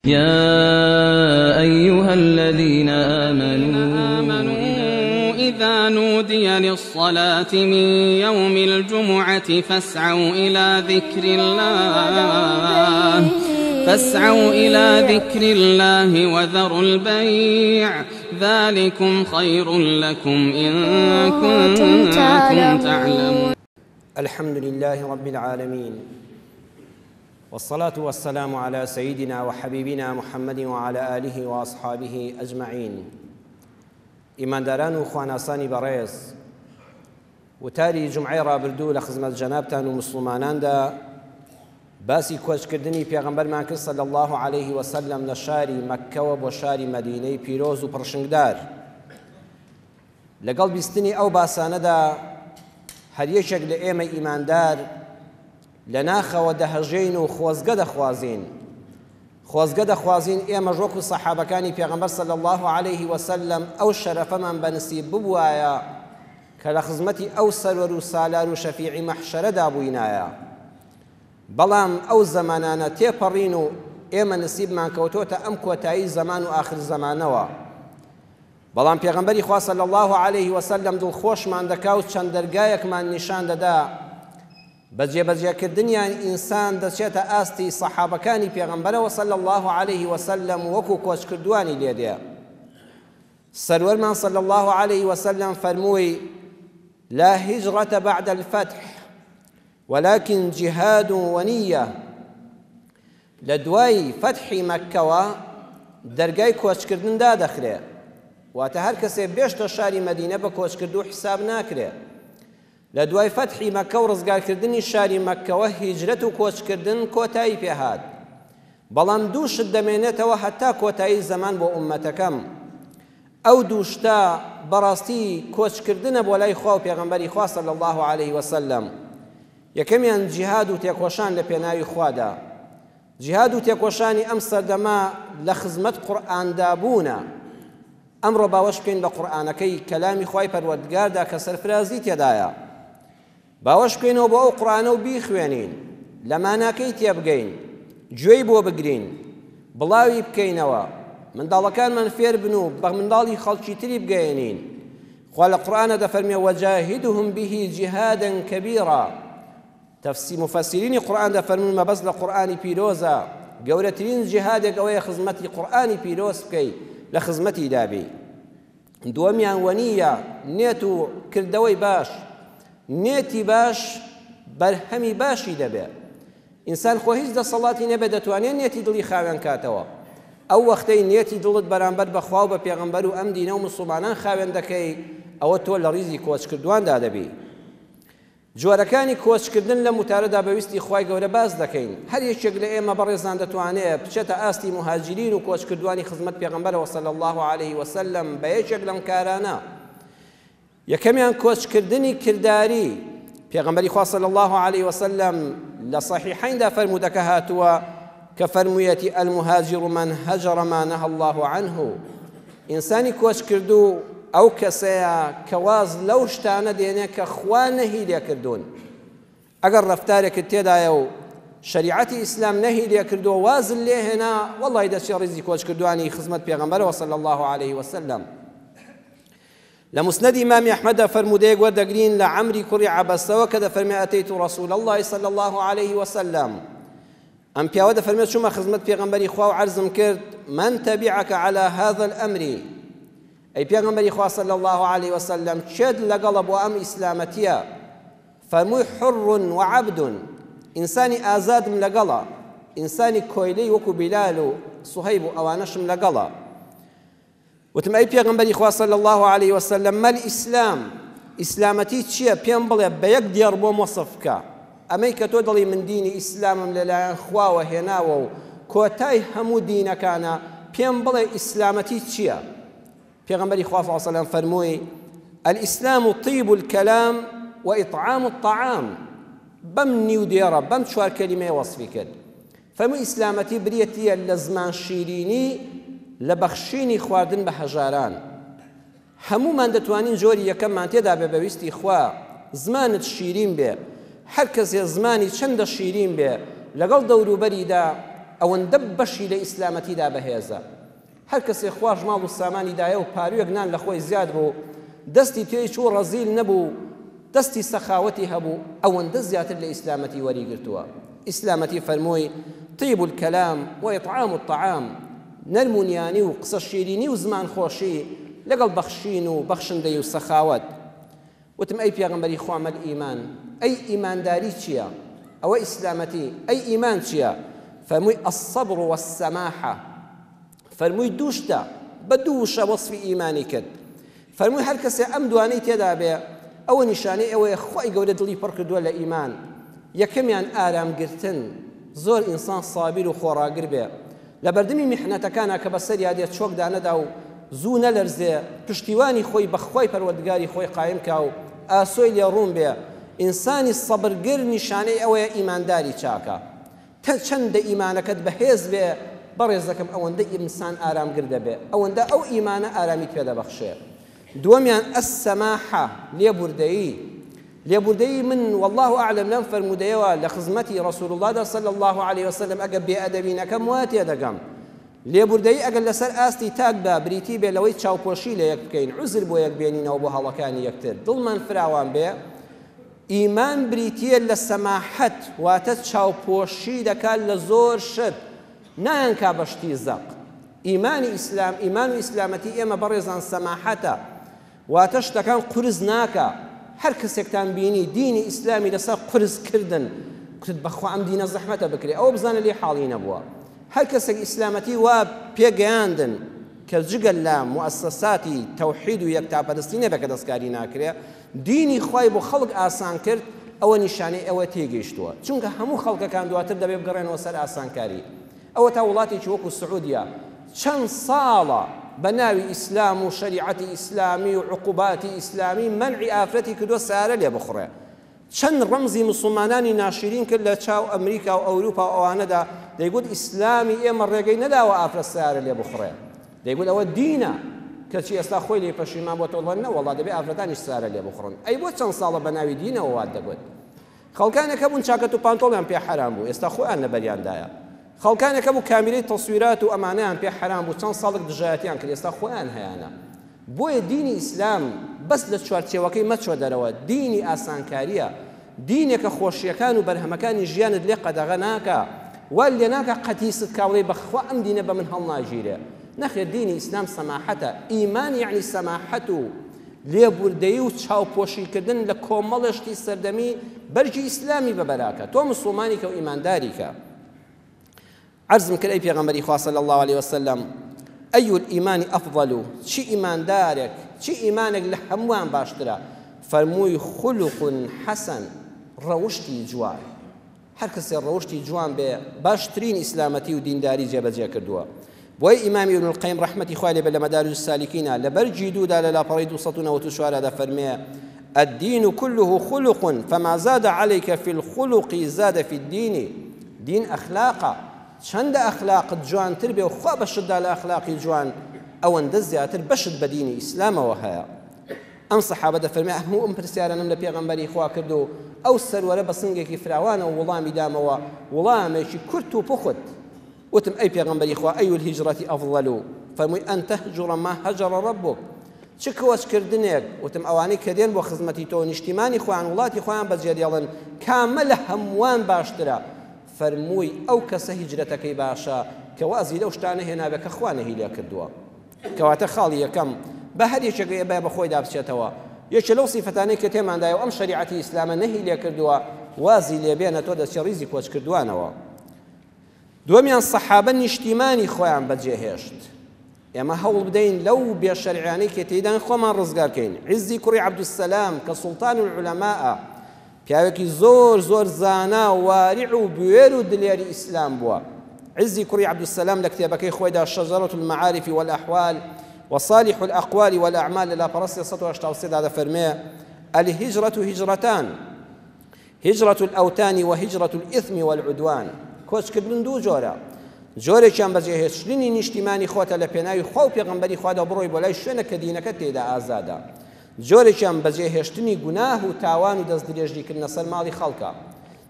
يا أيها الذين آمنوا إذا نودي للصلاة من يوم الجمعة فاسعوا إلى ذكر الله وذروا البيع ذلكم خير لكم إن كنتم تعلمون. الحمد لله رب العالمين، والصلاة والسلام على سيدنا وحبيبنا محمد وعلى آله وأصحابه أجمعين. ئیمانداران و خواناسانی بەڕێز، وتاری جمعەی ڕابردوو لە خزمەت جەنابتان و مسلماناندا باسی کۆچکردنی پێغەمبەرمان کرد صلی الله عليه وسلم لە شاری مەککەوە بۆ شاری مەدینەی پیرۆز و پڕشنگدار. لەگەڵ بیستنی ئەو باسانەدا هەر یەکێک لە ئێمە ئیماندار لە ناخەوە دەهەژین و خۆزگە دەخوازین ئێمەش وەکو سەحابەکانی پێغەمبەر صلی الله عليه وسلم ئەو شەرەفەمان بەنسیب ببوایە کە لە خزمەتی ئەو سەروەر و سالار و شەفیعی مەحشەرەدا بووینایە. بەڵام ئەو زەمانانە تێپەڕین و ئێمە نسیبمان کەوتۆتە ئەم کۆتایی زەمان و آخر زەمانەوە. بەڵام پێغەمبەری خوا صلی الله عليه وسلم دڵخۆشمان دەکا و چەند دەرگایەکمان نیشان دەدا بەجێبەجێکردنیان ئینسان دەچێتە ئاستی سەحابەکانی پێغەمبەرەوە صلی الله عليه وسلم وەکو کۆچکردوانی لێدێ. سەروەرمان صلی الله عليه وسلم فەرمووی: لا هجرة بعد الفتح ولكن جهاد ونية. لە دوای فەتحی مەککەوە دەرگای کۆچکردن دادەخرێ، واتە هەر کەسێ بێشتە شاری مەدینە بە کۆچکردو حساب ناکرێ. لە دوای فەتحی مەککە و ڕزگارکردنی شاری مەککەوە هیجرەت و کۆچکردن کۆتایی پێهات، بەڵام دووشت دەمێنێتەوە هەتا کۆتایی زەمان بۆ ئومەتەکەم. ئەو دووشتە بەڕاستی کۆچکردنە بۆ لای خوا و پێغەمبەری خوا صلی الله عليه وسلم. یەکەمیان جیهاد و تێکۆشان لە پێناوی خوادا. جیهاد و تێکۆشانی ئەم سەردەما لە خزمەت قورئاندا بوونە. ئەمڕۆ باوەش بکەین بە قورئانەکەی کەلامی خوای پەروەردگاردا کە سەرفرازی تێدایە. باوەش بکەینەوە بۆ ئەو قورئانە و بیخوێنین، لە ماناکەی تێبگەین، گوێی بۆ بگرین، بڵاوی بکەینەوە، منداڵەکانمان فێر بن و بە منداڵی خەڵکی تری بگەێنین. خوا لە قورئانە دەفەرمێ: وەجاهدهم به جیهادا کەبیرا. مفەسرینی قورئان دەفەرمون مەبەست لە قورئانی پیرۆزە، گەورەترین جیهادێک ئەوەیە خزمەتی قورئانی پیرۆز بکەی، لە خزمەتی دابی. دووەمیان وەنیە، نێت و کردەوەی باش. نێتی باش بەرهەمی باشی دەبێت. ئینسان خۆ هیچ دەسەڵاتی نەبێت دەتوانێت نێتی دڵی خاوێن کاتەوە. ئەو وەختەی نێتی دڵت بەرامبەر بەخوا و بە پێغەمبەر و ئەم دینە و مسڵمانان خاوێن دەکەی، ئەوە تۆ لە ڕیزی کۆچکردواندا دەبی. جۆرەکانی کۆچکردن لە موتارەدا بەویستی خوای گەورە باز دەکەین. هەر یەکێک لە ئێمە بەڕێزان دەتوانێت بچێتە ئاستی مهاجرین و کۆچکردوانی خزمەت پێغەمبەرەوە صلی الله عليه وسلم بە یەکێک لەم کارانە. یەکەمیان کۆچکردنی کرداری. پێغەمبەری خوا صلی الله عليه وسلم لە صحیحیندا فەرموودەکە هاتووە کە فەرموویەتی: المهاجر من هەجر ما نهى الله عنه. ئینسانی کۆچکردو ئەو کەسەیە کە واز لەو شتانە دێنێ کە خوا نەهی لێکردوون. ئەگەر ڕەفتارێکت تێدایە و شریعەتی ئیسلام نەهی لێکردووە وازن لێهێنا، وەڵی دەچێ ڕیزی کۆچکردوانی خزمەت پێغەمبەرەوە صلی الله عليه وسلم. لە مسند ئیمامی ئەحمەدە فەرموودەیەک وەردەگرین لە عەمری کوڕی عەبەسەوە کە دەفەرمێ: ئەتەیت رسول الله صلی الله عليه وسلم. ئەم پیاوە دەفەرمێت چوومە خزمەت پێغەمبەری خوا و عەرزم کرد: من تبعك على هذا الأمر. ئەی پێغەمبەری خوا صلی الله عليه وسلم، چێت لەگەڵە بۆ ئەم ئیسلامەتیە؟ فەرمووی: حر وعبد. ئینسانی ئازادم لەگەڵە، ئینسانی کۆیلەی وەکو بیلال و سوهەیب و ئەوانەشم لەگەڵە. وتم: ئەی پێغەمبەری خوا صلی الله عليه وسلم، مەل ئیسلام؟ ئیسلامەتی چییە؟ پێم بڵێ بە یەک دێڕ بۆ مۆسف بکە. ئەمەی کە تۆ دڵی من دینی ئیسلامم لەلایەن خواوە هێناوە و کۆتای هەموو دینەکانە، پێم بڵێ ئیسلامەتی چییە؟ پێغەمبەری خوا صلی الله عليه وسلم فەرمووی: الإسلام طيب الكلام وإطعام الطعام. بەم نیو دێڕە بەم چوار کەلیمەیە وەسفی کرد. فەرمووی ئیسلامەتی بریتیە لە زمان شیرینی، لە بەخشینی خواردن بە هەژاران. هەمومان دەتوانین جۆری یەکەممان تێدا بێ بەویستی خوا زمانت شیرین بێ. هەر کەسێ زمانی چەندە شیرین بێ لەگەڵ دەوروبەریدا ئەوەندە بەشی لە ئیسلامەتیدا بەهێزە. هەر کەسێک خوارژ ماڵ و سامانی دایە و پارویەک نان لە خۆی زیاد بوو، دەستی توێی چوو ڕەزیل نەبوو، دەستی سەخاوەتی هەبوو، ئەوەندە زیاتر لە ئیسلامەتی وەریگرتووە. ئیسلامەتی فەرمووی طیب الکەلام وإطعام الطعام، نەرمونیانی و قسە شیرینی و زمان خۆشی لەگەڵ بەخشین و بەخشندەی و سەخاوەت. وتم ئەی پێغەمبەری خوا مەل ئیمان، ئەی ئیمانداری چییە؟ ئەوە ئیسلامەتی، ئەی ئیمان چییە؟ فەرمووی الصبر والسماحة، فەرمووی دووشتە بە دووشە وەصفی ئیمانی کرد. فەرمووی هەر کەسێ ئەم دوانەی تێدا بێ ئەوە نیشانەی ئەوەیە خۆی گەورە دڵی پڕ کردووە لە ئیمان. یەکەمیان ئارامگرتن، زۆر ئینسان سابیر و خۆڕاگر بێ لە بەردەمی میحنەتەکانە کە بەسەریا دێت چۆکدا نەدا و زوو نەلەرزێ، پشتیوانی خۆی بەخوای پەروەردگاری خۆی قایم کا و ئاسۆی لێ ڕوون بێ. ئینسانی سەبرگر نیشانەی ئەوەیە ئیمانداری چاکە. چەندە ئیمانەکەت بەهێز بێ بەڕێزەکەم ئەوەندە ئینسان ئارامگر دەبێ، ئەوەندە ئەو ئیمانە ئارامی پێ دەبەخشێ. دووەمیان ئەسسەماحە، لێبوردەیی. لێبوردەیی من والله ئەعلەم لەم فەرمودەیەوە لە خزمەتی ڕەسوول الله صلی الله عليه وسلم ئەگە بێئەدەبینەکەم وا تێدەگەم. لێبوردەیی ئەگەر لەسەر ئاستی تاک بە بریتی بێ لەوەی چاوپۆشی لە یەک بکەین، عوزر بۆ یەک بێنینەوە بۆ هەڵەکانی یەکتر، دڵمان فراوان بێ. ئیمان بریتیە لە سەماحەت، واتە چاوپۆشی دەکات لە زۆر شت، نایانکا بەشتی زەق. ئیمانی ئیسلام، ئیمان و ئیسلامەتی ئێمە بەڕێزان سەماحەتە، واتە شتەکان قورس ناکە. هەر کەسێکتان بینی دینی ئیسلامی لەسەر قورسکردن، کرد بەخوا ئەم دینە زەحمەتە بکرێ، ئەوە بزانە لێ حاڵی نەبووە. هەر کەسێک ئیسلامەتی وا پێگەیاندن کە جگەل لە موەسسەساتی تەوحید و یەکتاپەرستی نەبێ کە دەستکاری ناکرێ، دینی خوای بۆ خەڵک ئاسان کرد، ئەوە نیشانەی ئەوە تێگەیشتووە. چونکە هەموو خەڵکەکان دواتر دەبێ بگەڕێنەوە سەر ئاسانکاری. ئەوە تا وڵاتێکی وەکو سعودیا چەند ساڵە بە ناوی ئیسلام و شەریعەتی ئیسلامی و عقوباتی ئیسلامی مەنعی ئافرەتی کردووە سارە لێ بخڕێ. چەند ڕەمزی مسلمانانی ناشرین کرد لە چاو ئەمریکا و ئەوروپا و ئەوانەدا، دەیگوت ئیسلامی ئێمە ڕێگەی نەداوە ئافرەت سارە لێ بخڕێ، دەیگوت ئەوە دینە. کەچی ئێستا خۆی لێ پەشیمان بۆ تۆڵەن نەوەڵا دەبێ ئافرەتانیش سارە لێ بخڕن. ئەی بۆ چەند ساڵە بە ناوی دینەوە وات دەگوت. خەڵکانێکە بوون چاکەت و پانتۆڵیان پێ حرام بوو، ئێستا خۆیان لە بەریاندایە. خەڵکانێکە بوو کامیرەی تەسویرات و ئەمانەیان پێ حرام بوو، چەند ساڵێک دژایەتیان کرد، ئێستا خۆیان هەیەنە. بۆیە دینی ئیسلام بەس لە چوارچێوەکەی مەچۆ دەرەوە، دینی ئاسانکاریە، دینێکە خۆشیەکان و بەرهەمەکانی ژیانت لێ قەدەغە ناکە، وا لێ ناکە قەتیست کاوڵێ بەخوا ئەم دینە بە من هەڵناژیرێ. نەخێر دینی ئیسلام سەماحەتە. ئیمان یعنی سەماحەت و لێبوردەیی و چاوپۆشیکردن لە کۆمەڵشتی سەردەمی بەرگی ئیسلامی بەبەراکە. تۆ مسلمانی کە و ئیمانداریکە. عرضم کرد ئەی پێغەمبەری خوا صلی الله عليه وسلم ئەی الئیمانی ئەفضەل، چی ئیماندارێک، چی ئیمانێک لە هەمووان باشترە؟ فەرمووی خولق حەسەن، ڕەوشتی جوان. هەر کەسێ ڕەوشتی جوان بێ باشترین ئیسلامەتی و دینداری جێبەجێ کردووە. بۆی ئیمامی ابن القیم ڕەحمەتی خوای لێ بێ لە مەدارج السالیکینە لە بەرجی دوودا لە لاپەڕەی 294 فەرمێ الدين كله خلق فما زاد عليك في الخلق زاد في الدين. دين أخلاقا چند أخلاق جوان تربية وخوا بشد على أخلاقي جوان أو اندزياتر بشد بدين إسلام وهايا. أم صحابة فرمي هو أم برسيارة نملا بيغنبري خوا كردو أو سرورة بسنجي فراوانا وولامي داموا ولامي شي كرتو بخد وتم أي بيغنبري خوا أي الهجرة أفضل فرمي أن تهجر ما هجر ربك چکوش کردنێک وتم ئەوانەی کە دێن بۆ خزمەتی تۆ نیشتیمانی خۆیان وڵاتی خۆیان بەجێدێڵن کامە لە هەمووان باشترە. فەرمووی ئەو کەسە هیجرەتەکەی باشە کە وازی لەو شتانە هێنابێت کە خوا نەهی لێ کردووە. کەواتە خاڵی یەکەم بە هەر یەکێک بە بەخۆی دابچێتەوە یەکێ لەو سیفەتانەی کە تێماندایە و ئەم شەریعەتی ئیسلامە نەهی لێ کردووە وازی لێبێنە تۆ دەچێ ڕیزی کۆچ کردوانەوە. دووەمیان سەحابە نیشتیمانی خۆیان بەجێهێشت. ئێمە هەوڵ بدەین لەو بێشەرعیانەی کە تێدان خۆمان ڕزگارکەین. عیزی کوڕی عەبدولسەلام کە سوڵتان العولەماءە پیاوێکی زۆر زۆر زانا واریع و بوێر و دلێری ئیسلام بووە. عیزی کوڕی عەبدولسەلام لە کتێبەکەی خۆیدا شەجەرەة المعارف والأحوال وصالح الأقوال والأعمال لە لاپەڕەستی 183 دا دەفەرمێ الهجرة هجرتان هجرة الأوتان وهجرة الإثم والعدوان. کۆچکردن دوو جۆرە. جۆرێکیان بەجێهێشتنی نیشتیمانی خۆتە لە پێناوی خوا و پێغەمبەری خوادا بڕۆی بۆ لای شوێنە کە دینەکە تێدا ئازادە. جۆرێکیان بەجێهێشتنی گوناه و تاوان و دەست درێژیکردنە سەر ماڵی خەڵکە.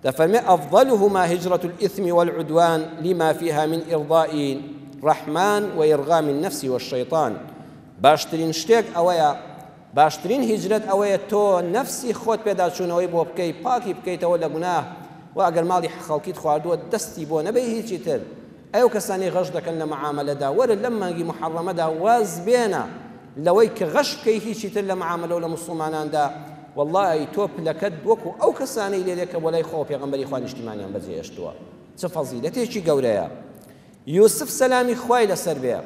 دەفەرمێ ئەفضەلهما هجرة الإثم والعدوان لما فيها من إرضاء الرحمن وإرغام النفس والشيطان باشترین شتێک ئەوەیە باشترین هیجرەت ئەوەیە تۆ نەفسی خۆت پێداچوونەوەی بۆ بکەی پاکی بکەیتەوە لە گوناه و ئەگەر ماڵی خەڵکیت خواردووە دەستی بۆ نەبەی هیچی تر ئەو کەسانی غەش دەکەن لە معاملەدا وەرە لەم مانگی محەڕەمەدا واز بێنە لەوەی کە غەش بکەی هیچی تر لە معاملە و لە موسڵماناندا والله تۆ پلەکەت وەکو ئەو کەسانەی لێرێکە بۆ لای خۆ پێغەمبەری خوا نیشتیمانیان بەجێهێشتووە چ فەزیلەتێکی گەورەیە یوسف سەلامی خوای لەسەر بێ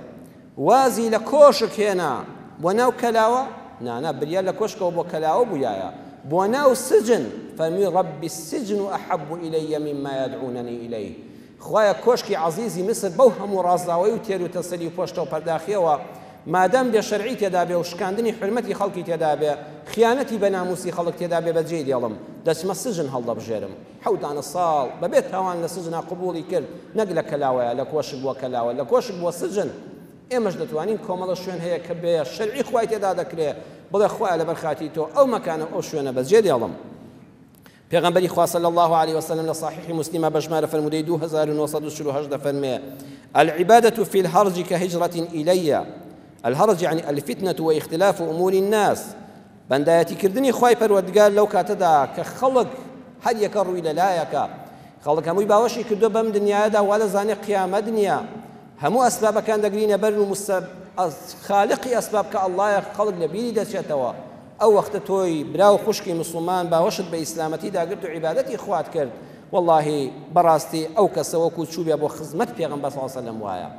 وازی لە کۆشک هێنا بۆ ناو کەلاوە نانا بریار لە کۆشکەوە بۆ کەلاوە بوویایە بۆ ناو سجن فەرمی ڕەبی السجن ئەحەب إلي مما يدعونني إليه خوایە کۆشکی عەزیزی مسر بەو هەموو ڕازداوەی و تێر و تەسەلی و پۆشتە و پەرداخیەوە مادام بێ شەرعی تێدا بێ و شکاندنی حرمەتی خەڵکی تێدا بێ خیانەتی بە ناموسی خەڵک تێدا بێ بەجێی دێڵم دەچمە سجن هەڵدەبژێرم حەوتانە ساڵ بەبێت تاوان لە سجنا قبوڵی کرد نەک لە کەلاوەیە لە کۆشک بووە کەلاوە لە کۆشک بووە سجن ئێمەش دەتوانین کۆمەڵە شوێن هەیە کە بێ شەرعی خوای تێدا دەکرێ بڵێ خوایە لەبەر خاتی تۆ ئەو مەکانە ئەو شوێنە بەجێ دێڵم پێغەمبەری خوا صلی الله عليه وسلم لە صحیح مسلمە بەژمارە فەرمودەی 2948 دەفەرمێ العبادة في الهرج كهجرة إلي الهرج يعني الفتنة واختلاف أمور الناس بەندایەتی کردنی خوای پەروەردگار لەو کاتەدا کە خەڵک هەر یەکە ڕووی لەلایەکە خەڵک هەمووی باوەشی کردووە بەم دنیادا وا دەزانێ قیامەت نییە هەموو ئەسبابەکان دەگرینە بەر و خالقی ئەسباب کە ئەڵڵایە خەڵک لە بیری دەچێتەوە ئەو وەختە تۆی برا و خوشکی مسلمان باوەشت بە ئیسلامەتی داگرت و عیبادەتی خوات کرد والله بەڕاستی ئەو کەسە وەکو چوو بێ بۆ خزمەت پێغەمبەر صلی الله علیه وسلم وایە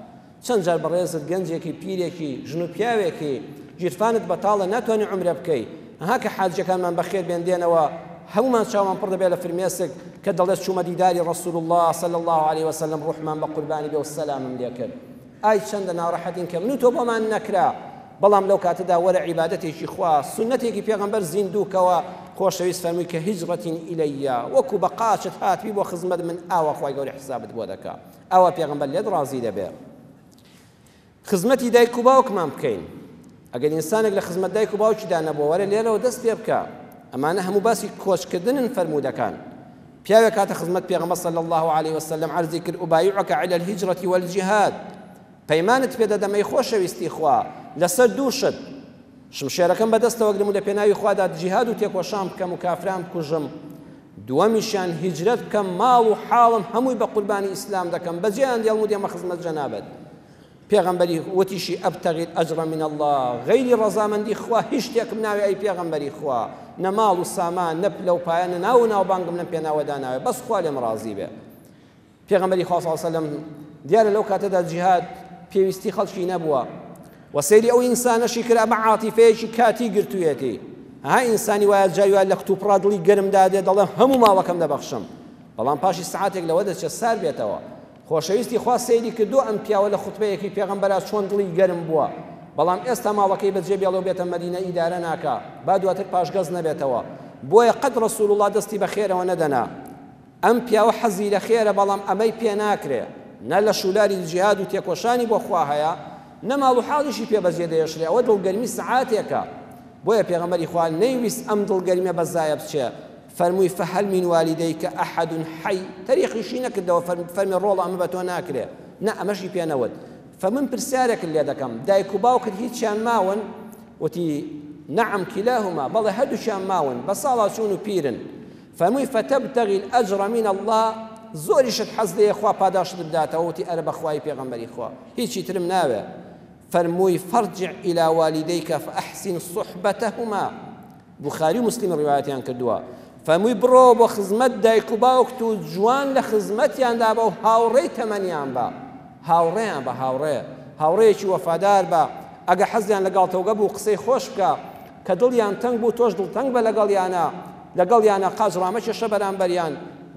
چەند جار بەڕێزت گەنجێکی پیرێکی ژن و پیاوێکی گیرفانت بەتاڵە ناتوانانی عومرە بکەی ئەها کە حاجەکانمان بەخێر بێندێنەوە هەمومان چاومان پڕ دەبێت لە فرمێسک کە دەڵێت چوومە دیداری ڕەسوول الله صلی الله عليه وسلم ڕوحمان بە قوربانی بێ و سەلامم لێ کرد ئای چەندە ناڕەحەتین کە من و تۆ بۆمان نەکرا بەڵام لەو کاتەدا وەرە عیبادەتێکی خوا سنەتێکی پێغەمبەر زیندووکەوە خۆشەویست فەرمووی کە هیجڕەتین ئیلەیە وەکو بە قاچت هاتووی بۆ خزمەت من ئاوا خوای گەورەی حسابت بۆ دەکا ئاوا پێغەمبەر لێت ڕازی دەبێ خزمەتی دایک و باوکمان بکەین ئەگەر ئینسانێک لە خزمەت دایک و باوکیدا نەبووە وەرە لێرەوە دەست پێ بکە ئەمانە هەموو باسی کۆچکردنن فەرموودەکان پیاوێک کاتە خزمەت پێغەمبەر صلی الله عليه وسلم عەرزی کرد ئوبایعک علی الهجرة والجهاد پەیمانت پێ دەدەمەی خۆشەویستی خوا لەسەر دوو شت شمشێرەکەم بەدەستەوە گرم و لە پێناوی خوادا جیهاد و تێکۆشان بکەم و کافران بکوژم دووەمیشیان هیجرەت بکەم ماڵ و حاڵم هەمووی بە قوربانی ئیسلام دەکەم بەجێیان دێڵم و دێمە خزمەت جەنابەت پێغەمبەری وتیشی ئەبتەغی الئەجڕ من الله غەیری ڕەزامەندی خوا هیچ شتێکم ناوێ ئەی پێغەمبەری خوا نە ماڵ و سامان نە پلە و پایە نە ناو و ناوبانگم لەم پێناوەدا ناوێ بەس خوا لێم ڕازی بێ پێغەمبەری خوا صلی الله علیه وسلم دیارە لەو کاتەدا جیهاد پێویستی خەڵکی نەبووە وسەیری ئەو ئینسانەشی کرد ئەمە عاتیفەیەکی کاتی گرتوویەتی ها ئینسانی وایە جاری وایە لە کتوپڕا دڵی گەرمدا دێ دەڵێم هەموو ماوەکەم دەبەخشم بەڵام پاشی سعاتێک لەوە دەچێت سار بێتەوە خۆشەویستی خوا سەیری کردو ئەم پیاوە لە خوتبەیەکی پێغەمبەرا چۆن دڵی گەرم بووە بەڵام ئێستا ماڵەکەی بەجێ بێڵێ و بێتە مەدینە ئیدارە ناکا با دواتر پاشگەز نەبێتەوە بۆیە قەد ڕەسوول الله دەستی بەخێرەوە نەدەنا ئەم پیاوە حەزی لە خێرە بەڵام ئەمەی پێ ناکرێ نە لە شولاری جیهاد و تێکۆشانی بۆ خوا هەیە نە ماڵ و حاڵیشی پێ بەجێ دەیەشرێ ئەوە دڵگەرمی سعاتێکە بۆیە پێغەمبەری خوا نەیویست ئەم دڵگەرمیە بەزایە بچێ فەرمووی فەهەل من والدەیکە ئەحەد حەی تەریخیشی نەکردەوە فەرمی ڕۆڵ ئەمە بە تۆ ناکرێ نە ئەمەشی پێ نەوت فمن پرسیارێکت لێ دەکەم دایک و باوکت هیچیان ماون وتی نعم كلاهما بەڵێ هەردووشیان ماون بە ساڵا چوون و پیرن فەرمووی فەتەبتەغی الئەجڕ من الله زۆریشت حەز لێیە خوا پاداشت بداتەوە وتی ئەرە بەخوای پێغەمبەری خوا هیچی ترم ناوێ فەرمووی فەرجع إلى والديك فأحسن صحبتهما بخاری و مسلم ڕیوایەتیان کردووە فەرمووی بڕۆ بۆ خزمەت دایک و باوکت و جوان لە خزمەتیاندا بە و هاوڕێی تەمەنیان بە هاوڕێیان بە هاوڕێیەکی وەفادار بە ئەگە حەزیان لەگەڵتەوە بوو قسەی خۆش بکە کە دڵیان تەنگ بوو تۆش دڵتەنگ بە لەگەڵیانە قاجڕامە کێشە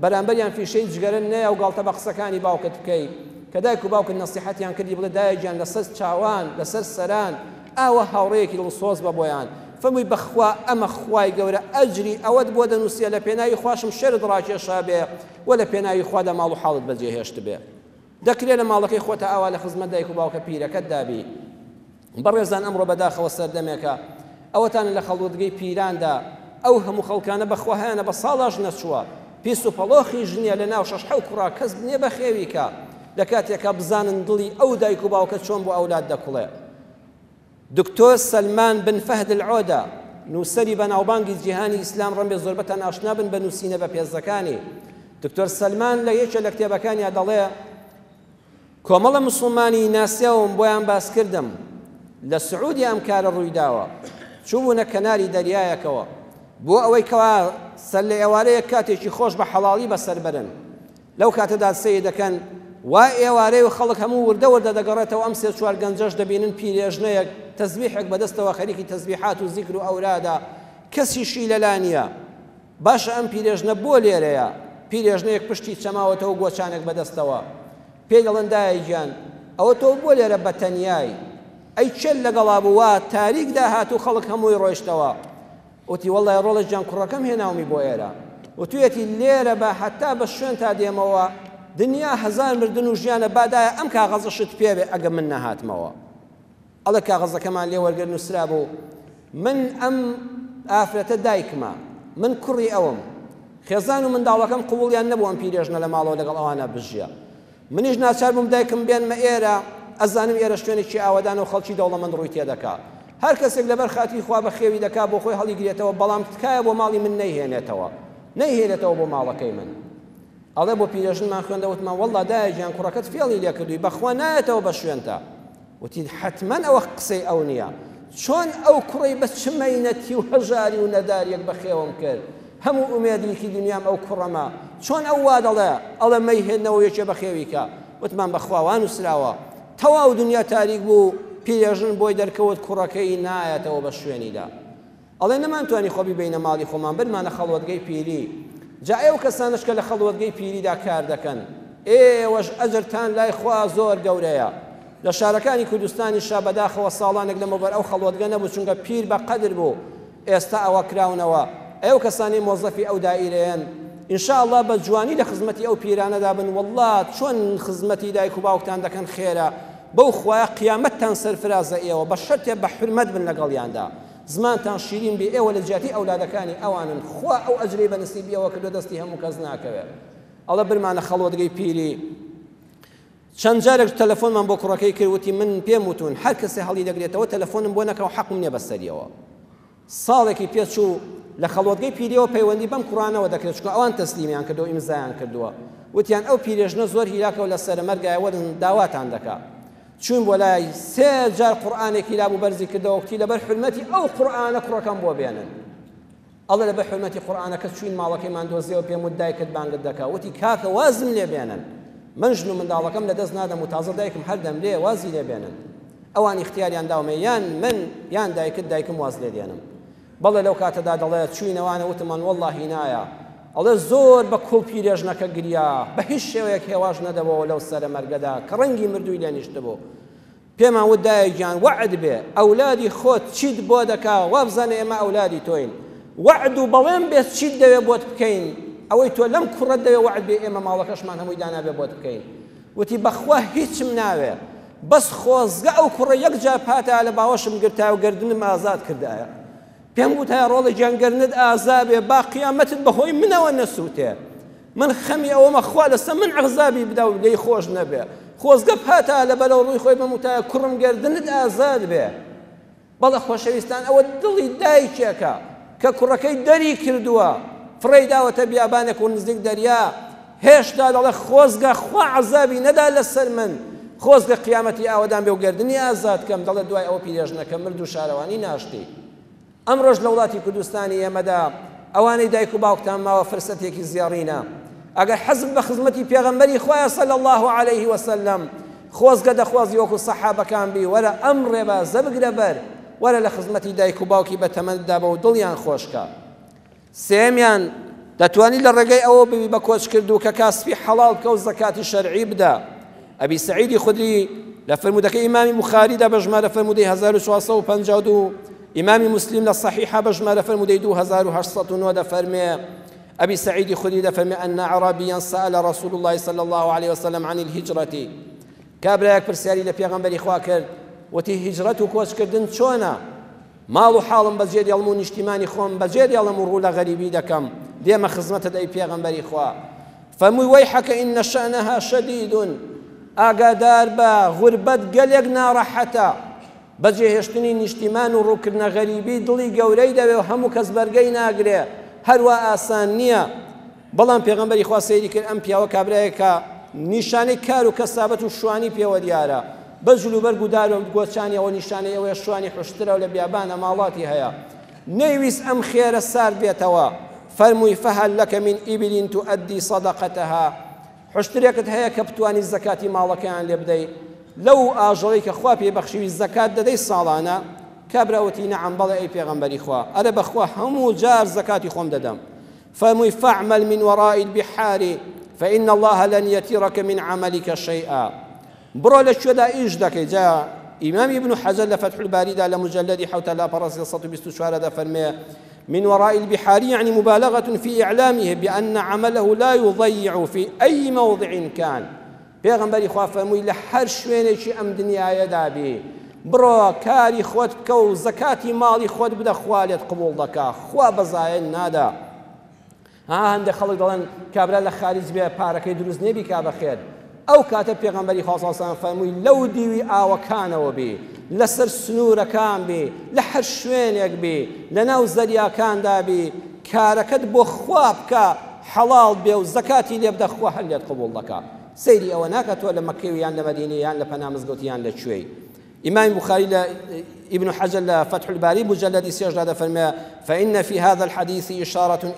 بەرامبەریان فیشەی جگەرن نەیە و گاڵتە بە قسەکانی باوکت بکەی کە دایک و باوکت نەسیحەتیان کردی بڵێ دایەگیان لەسەر چاوان لەسەر سەران ئاوە هاوڕێیەکی دڵسۆز بە بۆیان فەرمووی بەخوا ئەمە خوای گەورە ئەجری ئەوەت بۆ دەنووسیە لە پێناوی خواشم شەرت ڕاکێشا بێ و لە پێناوی خوادا ماڵ و حاڵت بەجێهێشت بێ دەکرێت لە ماڵەکەی خۆتە ئاوا لە خزمەت دایک و باوکە پیرەکەت دابی بەڕێزان ئەمڕۆ بەداخەوە سەردەمێکە ئەوەتان لە خەڵوتگەی پیراندا ئەو هەموو خەڵکانە بەخوا هەیەنە بە ساڵاش نەچووە پیس و پەڵۆخی ژنیە لە ناو شەش حەو کوڕا کەس بنێ بە خێویکە لە کاتێکە بزانن دڵی ئەو دایک و باوکە چۆن بۆ ئەولاد دەکوڵێ. دکتۆر سەلمان بن فەهد العۆدە نووسەری بەناوبانگی جیهانی ئیسلام ڕەنبێ زۆربەتان ئاشنا بن بە نووسینە بە پێزەکانی. دکتۆر سەلمان لە یەکێک لە کتێبەکانیان دەڵێ کۆمەڵە مسلمانی ناسیاوم بۆیان باس کردم لە سعودی ئەم کارە ڕوویداوە چووبوونە کەناری دەریایەکەوە بۆ ئەوەی کەوا سەر لە ئێوارەیە کاتێکی خۆش بە حەڵاڵی بەسەر بەرن لەو کاتەدا سەی دەکەن وا ئێوارەی و خەڵک هەموو وردە وردە دەگەڕێتەوە ئەم سێ چوار گەنجەش دەبینن پیرێژنەیەک تەسبیحێک بەدەستەوە خەریکی تەسبیحات و زیکر و ئەورادا کەسیشی لەلا نییە. باشە ئەم پیرێژنە بۆ لێرەیە پیرێژنەیەک پشتی چەماوەتەوە گۆچانێک بەدەستەوە پێی دەڵێن دایە گیان ئەوە تۆ بۆ لێرە بە تەنیای ئەی چێل لەگەڵا بووە تاریک داهات و خەڵک هەمووی ڕۆیشتەوە وتی وەڵای ڕۆڵە گیان کوڕەکەم هێناومی بۆ ئێرە وتوێتی لێرە بە حتا بە شوێن تا دێمەوە دنیا هەزار مردن و ژیانە بادایە ئەم کاغەزەشت پێبێ ئەگە من نەهاتمەوە. ئەڵە کاغەزەکەمان لێ وەرگرت نووسرا بوو من ئەم ئافرەتە دایکمە من کوڕی ئەوم خێزان و منداڵەکەم قوڵیان نەبوو ئەم پیرێژنە لە ماڵەوە لەگەڵ ئەوانە بژیە منیش ناچار بووم دایکم بێنمە ئێرە ئەزانم ئێرە شوێنێکی ئاوادان و خەڵکی دەوڵەمەند ڕووی تێدەکا هەر کەسێک لەبەر خاتی خوا بە خێوی دەکا بۆ خۆی هەڵیگرێتەوە بەڵام تکایە بۆ ماڵی من نەیهێنێتەوە بۆ ماڵەکەی من. ئەڵێ بۆ پیرێژنمان خوێندە وتمان وەڵڵا دایە گیان کوڕەکەت فێڵی لێ کردووی بەخوا نایەتەوە بە شوێنتە وتی حتمەن ئەوە قسەی ئەو نییە چۆن ئەو کوڕی بە چمەینەتی و هەژاری و نەداریەک بەخێوم کرد هەموو ئومێدێکی دنیام ئەو کوڕەمە چۆن ئەو وا دەڵێ ئەڵێ مەیهێنەوە یەکێ بەخێویکە وتمان بەخواوان وسراوە تەواو دنیا تاریک بوو پیرێژن بۆی دەرکەوت کوڕەکەی نایەتەوە بە شوێنیدا ئەڵێ نەمانتوانی خۆ بیبینە ماڵی خۆمان برمانە خەڵوەتگەی پیری جا ئێوە کەسانش کە لە خەڵوەتگەی پیریدا کار دەکەن ئێوەش ئەجرتان لای خوا زۆر گەورەیە. لە شارەکانی کوردستانی شا بەداخەوە ساڵانێک لەمەوبەر ئەو خەڵوەتگە نەبوو چونکە پیر بە قەدر بوو ئێستا ئەوە کراونەوە ئێوە کەسانی مۆزەفی ئەو دائیرەیەن ئینشاءالله بە جوانی لە خزمەتی ئەو پیرانەدا بن وەڵڵا چۆن خزمەتی دایک و باوکتان دەکەن خێرە بەو خوایە قیامەتتان سەرفرازە ئێوە بە شەرتێ بە حورمەت بن لەگەڵیاندا زمانتان شیرین بێ ئێوە لە جیاتی ئەولادەکانی ئەوانن خوا ئەو ئەجرەی بە نسیبیەوە کردو دەستی هەموو کەس ناکەوێت. ئەڵە برمانە خەڵوەتگەی پیری چەند جارێک تەلەفۆنمان بۆ کوڕەکەی کرد وتی من پێم وتون هەر کەسێ هەڵی دەگرێتەوە تەلەفۆنم بۆ نەکەو حەقم نییە بەسەریەوە. ساڵێکی پێچوو لە خەڵوەتگەی پیریەوە پەیوەندی بەم کوڕانەوە دەکرێت چونکە ئەوان تەسلیمیان کردەوە ئیمزایان کردووە وتیان ئەو پیرێژنە زۆر هیلاکەوە لە سەرمەرگایە وەرن داواتان دەکات چون بۆ لای سێ جار قورئانێکی لابوو بەرزی کردەوە وتی لەبەر حرمەتی ئەو قورئانە کوڕەکەم بۆ بێنن ئەڵێ لەبەر حرمەتی قورئانەکە چوین ماڵەکەیمان دۆزیەوە پێم وت دایکت بانگت دەکا وتی کاکە وازم لێ بێنن من ژن و منداڵەکەم لەدەست نادەم و تازە دایکم هەردەم لێ وازی لێ بێنن ئەوان اختیاریان داومێ یان من یان دایکم واز لێ دێنم. بەڵێ لەو کاتەدا دەڵێت چوینەوانە وتمان وەڵڵاهی نایە ئەڵێ زۆر بە کوڵ پیرێژنەکە گریا بە هیچ شێوەیەک هێواش نەدەبەوە لەو سەرە مەرگەدا کە ڕەنگی مردووی لێ نیشتبوو پێمان وت دایە گیان وەعد بێ ئەولادی خۆت چیت بۆ دەکا وابزانێ ئێمە ئەولادی تۆین وەعد و بەڵێن بێت چیت دەوێ بۆت بکەین ئەوەی تۆ لەم کوڕەت دەوێ وەعد بێ ئێمە ماڵەکەشمان هەمووی دانابێ بۆت بکەین. وتی بەخوا هیچم ناوێ بەس خۆزگە ئەو کوڕە یەک جا پاتە لە باوەشم گرتا و گردنم ئازاد کردایە پێم وتای ڕۆڵە گیانگەرنت ئازابێ با قیامەتت بەهۆی منەوە نەسووتێ من خەمی ئەوەمە خوا لەسە من عەغزابی بدا و لێی خۆش نەبێ خۆزگە پاتە لە بەلەو ڕووی خۆی بەموتایە کوڕم گردنت ئازاد بێ. بەڵە خۆشەویستان ئەوە دڵی دایکێکە کە کوڕەکەی دەری کردووە فڕێی داوەتە بیابانێک و نزیک دەریا هێشتا دەڵێ خۆزگە خوا عەزابی نەدا لەسەر من خۆزگە قیامەتی ئاوەدان بێ و گردنی ئازاد کەم دەڵێ دوای ئەوە پیرێژنەکە مرد و شارەوانی ناشتی. ئەمڕۆژ لە وڵاتی کوردستانی ئێمەدا ئەوانەی دایک و باوکتان ماوە فرسەتێکی زیێڕینە ئەگەر حەزب بە خزمەتی پێغەمبەری خوایە صلی الله علیه وسلم خۆزگە دەخوازی وەکو سەحابەکان بی وەرە ئەم ڕێبازە بگرە بەر وەرە لە خزمەتی دایک و باوکی بەتەمەندا بە و دڵیان خۆشکە. سێمیان دەتوانی لە ڕێگەی ئەوە ببی بە کۆچکردو کە کاسبی حەڵاڵ بکە و زەکاتی شەرعی بدا. ئەبی سەعیدی خودری لە فەرمودەکەی ئیمامی بوخاریدا بە ژمارە فەرمودەی 1452 إمام مسلم للصحيحة بجمال فرمودي 2809 فرمي أبي سعيد خدري فرمي أن أعرابيا سأل رسول الله صلى الله عليه وسلم عن الهجرة كابلا يكبر سياري لبيغمبر إخواكر وتي هجرته كوش كردن شونا مالو حالم بجير يلمون اجتماني خوم بجير يلمون رولا غريبي دكم دێمە خزمەتت ئەی پێغەمبەری خوا فەرمووی وەیحەکە ئینە شەئنەها شەدیدون ئاگادار بە غوربەت گەلێک ناڕەحەتە بەجێهێشتنی نیشتیمان و ڕووکردنە غەریبی دڵی گەورەی دەوێ و هەموو کەس بەرگەی ناگرێ هەروە ئاسان نییە بەڵام پێغەمبەری خوا سەیری کرد ئەم پیاوە کابرایەکە نیشانەی کار و کەسابەت و شوانی پێوە دیارە بە جلوبەرگ و دار و گۆچانی ئەوە نیشانەی ئەوەیە شوانی حوشترە و لە بیابانە ماڵاتی هەیە نەیویست ئەم خێرە سارد بێتەوە فەرمووی فەهەل لەکە من ئیبلین تؤدی صەدەقەتەها حوشترێکت هەیە کە بتوانی زەکاتی ماڵەکەیان لێ بدەیت لەو ئاژەڵەی کە خوا پێبەخشیوی زەکات دەدەی ساڵانە کابراوەتی نەعەم بەڵێ ئەی پێغەمبەری خوا ئەرە بەخوا هەموو جار زەکاتی خۆم دەدەم فەرمووی فەعمەل من وەڕائی البحار فإن الله لن يترك من عملك شيئا برۆ لە کوێدا ئیش دەکەی جا ئیمامی ابن حەجەر لە فتح الباریدا لە مجلدی حوتە لا پەڕەسی 124 فەرمێ من وراء البحار يعني مبالغة في إعلامه بأن عمله لا يضيع في أي موضع كان پێغەمبەری خوا فەرمووی لە هەر شوێنێکی ئەم دنیایەدا بێ بڕۆ کاری خۆت بکە و زەکاتی ماڵی خۆت بدە خوا لێت قبوڵ دەکا خوا بەزایل نادا هەندێک خەڵک دەڵێن کابرا لە خارج بێ پارەکەی دروست نێبی کا بەخێر ئەو کاتە پێغەمبەری خوا صلی الله علیه و سلم فەرمووی لەو دیوی ئاوەکانەوە بێ لەسەر سنوورەکان بێ لە هەر شوێنێک بێ لەناو زەریاکاندا بێ کارەکەت بۆ خوا بکە حەڵاڵ بێ و زەکاتی لێ بدە خوا هەر لێت قبوڵ دەکا سەیری ئەوە ناکات تۆ لە مەککەی و یان لە مەدینە یان لە پەنا مزگەوت یان لە کوێی إمام بخاري ابن حجر فتح الباري مجلد سيجرد فرمى فإن في هذا الحديث إشارة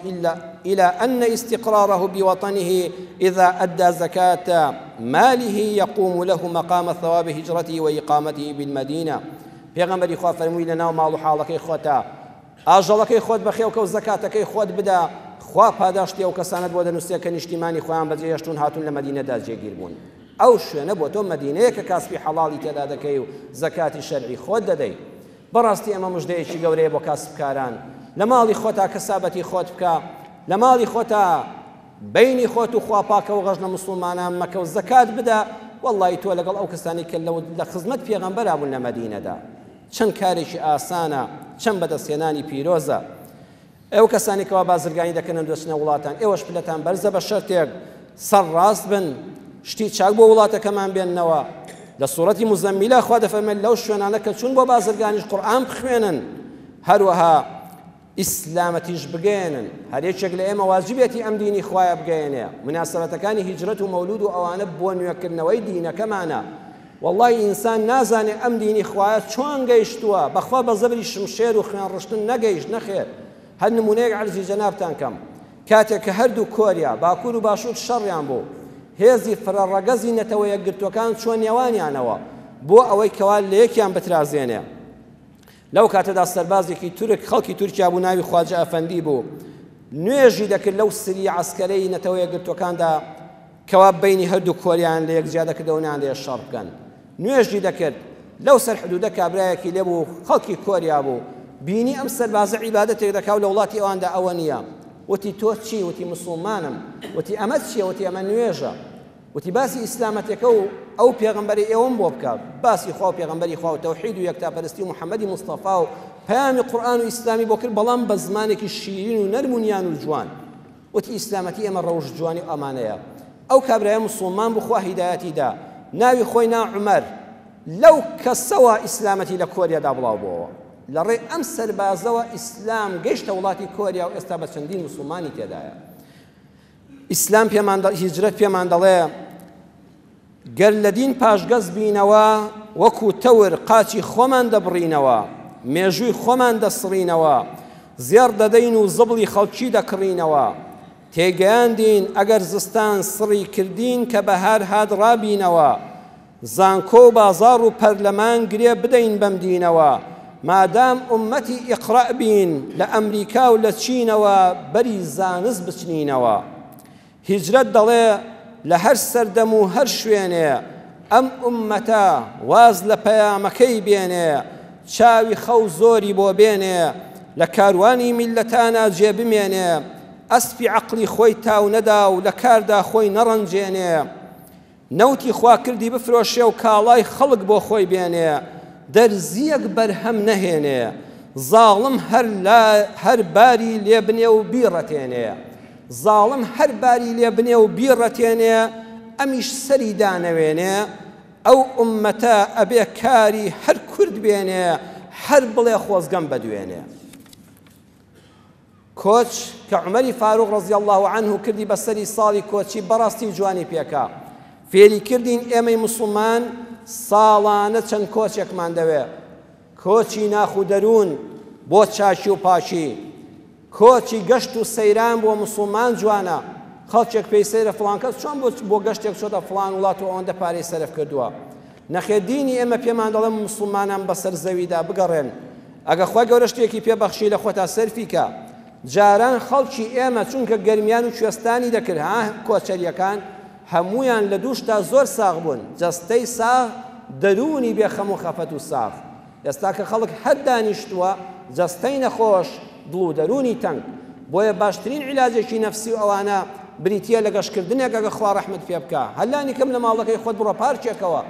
إلى أن استقراره بوطنه إذا أدى زكاة ماله يقوم له مقام ثواب هجرته وإقامته بالمدينة پیغمبری خوا فرمووی لەناو ماڵ و حاڵەکەی خۆتە ئاژەڵەکەی خۆت بەخێوکە و زەکاتەکەی خۆت بدە خوا پاداشتی ئەو کەسانت بۆ دەنووسێت کە نیشتیمانی خۆیان بەجێهێشتون هاتوون لە مەدینەدا جێگیر بوون ئەو شوێنە بۆ تۆ مەدینەیە کە کاسبی حەڵاڵی تێدا دەکەی و زەکاتی شەرعی خۆت دەدەی بەڕاستی ئەمە مژدەیەکی گەورەیە بۆ کاسبکاران لە ماڵی خۆتا کەسابەتی خۆت بکە لە ماڵی خۆتا بینی خۆت و خوا پاکە و غەژنە موسڵمانان مەکە و زەکات بدە وەڵڵی تۆ لەگەڵ ئەو کەسانی کە لە خزمەت پێغەمبەرا بوون لە مەدینەدا چەند کارێکی ئاسانە چەند بەدەستهێنانی پیرۆزە ئێوە کەسانی کەوا بازرگانی دەکەن دەچنە وڵاتان ئێوەش پلەتان بەرزە بە شەرتێک سەرڕاست بن شتی چاک بۆ وڵاتەکەمان بێننەوە لە سوورەتی مزەممیلە خوا دەفەرمێت لەو شوێنانە کە چوون بۆ بازرگانیش قورئان بخوێنن هەروەها ئیسلامەتیش بگەێنن هەرێکێک لە ئێمە واجبێتی ئەم دینی خوایە بگەێنێ مناسبەتەکانی هیجرەت و مەولود و ئەوانە بۆ نوێکردنەوەی دینەکەمانە والله ئینسان نازانێ ئەم دینی خوایە چۆن گەیشتووە بەخوا بە زەبری شمشێر و خوێن ڕشتن نەگەیشت نەخێر هەر نمونەیەک عەرزی جەنابتان کەم کاتێک کە هەردوو کۆریا باکوور و باشوور شەڕیان بوو هێزی فرەڕەگەزی نەتەوە یەکگرتوەکان چۆن نێوانیانەوە بۆ ئەوەی کەوا لە یەکیان بترازێنێ لەو کاتەدا سەربازێکی تورک خەڵکی تورکیا بوو ناوی خواجە ئەفەندی بوو نوێژی دەکرد لەو سری عەسکەرەی نەتەوە یەکگرتوەکاندا کەوا بینی هەردوو کۆریان لە یەکجیا دەکردەوەیان لێ شەڕ بکەن نوێژی دەکرد لەو سەر حدودە کابرایەکی لێ بوو خەڵکی کۆریا بوو بینی ئەم سەربازە عیبادەتێک دەکاو لە وڵاتی ئەواندا ئەوە نییە وتی تۆ چی وتی موسڵمانم وتی ئەمە چییە وتی ئەمە نوێژە وتی باسی ئیسلامەتەکە و ئەو پێغەمبەری ئێوەم بۆ بکە باسی خوا و پێغەمبەری خوا و تەوحید و یەکتاپەرستی و محەممەدی مستەفا و پەیامی قورئان و ئیسلامی بۆ کرد بەڵام بە زمانێکی شیرین و نەرمونیان و جوان وتی ئیسلامەتی ئێمە ڕەوش جوانی و ئەمانەیە ئەو کابرایە موسڵمان بوو خوا هیدایەتی دا ناوی خۆی نا عومەر لەو کەسەوە ئیسلامەتی لە کۆریادا بڵاو بووەوە لەڕێ ئەم سەربازەوە ئیسلام گەیشتە وڵاتی کۆریا و ئێستا بە چەندین موسڵمانی تێدایە ئیسلام هیجرەت پێمان دەڵێ گەر لە دین پاشگەز بینەوە وەکو تەور قاچی خۆمان دەبڕینەوە مێژووی خۆمان دەسڕینەوە زێڕ دەدەین و زبڵی خەڵکی دەکڕینەوە تێگەیاندین ئەگەر زستان سڕی کردین کە بەهار هات ڕابینەوە زانکۆ و بازاڕ و پەرلەمان گرێ بدەین بەم دینەوە مادام ئومەتی ئیقڕە بین لە ئەمریکا و لە چینەوە بەری زانست بچنینەوە هیجرەت دەڵێ لە هەر سەردەم و هەر شوێنێ ئەم ئومەتە واز لە پەیامەکەی بێنێ چاوی خەو زۆری بۆ بێنێ لە کاروانی میلەتانە جێبمێنێ ئەسپی عەقڵی خۆی تاو نەدا و لە کاردا خۆی نەڕەنجێنێ نەوتی خواکردی بفرۆشێ و کاڵای خەڵک بۆ خۆی بێنێ دەرزیەک بەرهەم نەهێنێ زاڵم هەر باری لێبنێ و بیڕەتێنێ زاڵم هەر باری لێ بنێ و بیڕەتێنێ ئەمیش سەری دانەوێنێ ئەو ئومەتە ئەبێ کاری هەر کورد بێنێ هەر بڵێ خۆزگەم بەدوێنێ. کۆچ کە عومەری فاروق ڕەزی الله عنه کردی بەسەری ساڵی کۆچی بەڕاستی و جوانی پێکا فێری کردین ئێمەی موسڵمان ساڵانە چەند کۆچێکمان دەوێ کۆچی ناخ و دەروون بۆ چاکی و پاچی کۆچی گەشت و سەیران بۆ موسڵمان جوانە خەڵکێک پێی سەیرە فڵان کەس چۆن بۆ گەشتێک چۆتە فڵان وڵات و ئەوەندە پارەی سەرف کردووە نەخێ دینی ئێمە پێمان دەڵێن موسڵمانان بەسەر زەویدا بگەڕێن ئەگە خوا گەورە شتێکی پێبەخشی لە خۆتا سەرفی کە جاران خەڵکی ئێمە چونکە گەرمیان و کوێستانی دەکرد ها کۆچەریەکان هەمویان لە دووشتا زۆر ساغ بوون جەستەی ساغ دەرونی بێخەم و خەفەت و ساغ ئێستا کە خەڵک هەر دانیشتووە جەستەی نەخۆش دڵ و دەرونی تەنگ بۆیە باشترین عیلاجێکی نەفسی و ئەوانە بریتە لە گەشتکردنێک ئەگە خوا ڕەحمەت پێ بکە هەلانی کەم لە ماڵەکەی خۆت بڕۆ پارکێکەوە